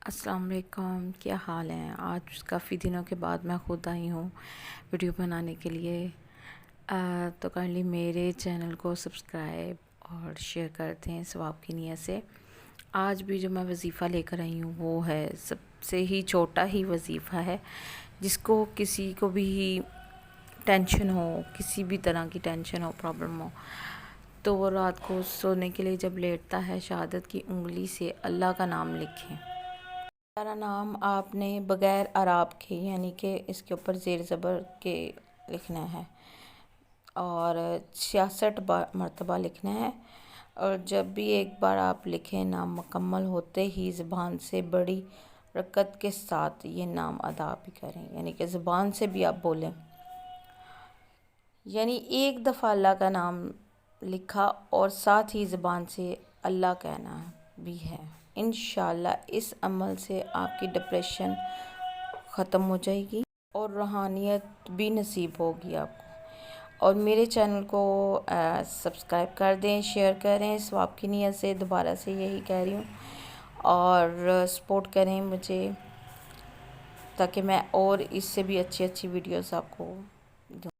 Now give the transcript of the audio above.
السلام علیکم، کیا حال ہے؟ آج کافی دنوں کے بعد میں خود آئی ہوں ویڈیو بنانے کے لیے۔ تو کائنڈلی میرے چینل کو سبسکرائب اور شیئر کرتے ہیں ثواب کی نیت سے۔ آج بھی جو میں وظیفہ لے کر آئی ہوں وہ ہے سب سے ہی چھوٹا ہی وظیفہ ہے، جس کو کسی کو بھی ٹینشن ہو، کسی بھی طرح کی ٹینشن ہو، پرابلم ہو، تو وہ رات کو سونے کے لیے جب لیٹتا ہے شہادت کی انگلی سے اللہ کا نام لکھیں۔ سارا نام آپ نے بغیر اعراب کے، یعنی کہ اس کے اوپر زیر زبر کے لکھنا ہے اور 66 مرتبہ لکھنا ہے۔ اور جب بھی ایک بار آپ لکھیں، نام مکمل ہوتے ہی زبان سے بڑی رکت کے ساتھ یہ نام ادا بھی کریں، یعنی کہ زبان سے بھی آپ بولیں، یعنی ایک دفعہ اللہ کا نام لکھا اور ساتھ ہی زبان سے اللہ کہنا بھی ہے۔ انشاءاللہ اس عمل سے آپ کی ڈپریشن ختم ہو جائے گی اور روحانیت بھی نصیب ہوگی آپ کو۔ اور میرے چینل کو سبسکرائب کر دیں، شیئر کریں ثواب کی نیت سے، دوبارہ سے یہی کہہ رہی ہوں، اور سپورٹ کریں مجھے تاکہ میں اور اس سے بھی اچھی ویڈیوز آپ کو دوں۔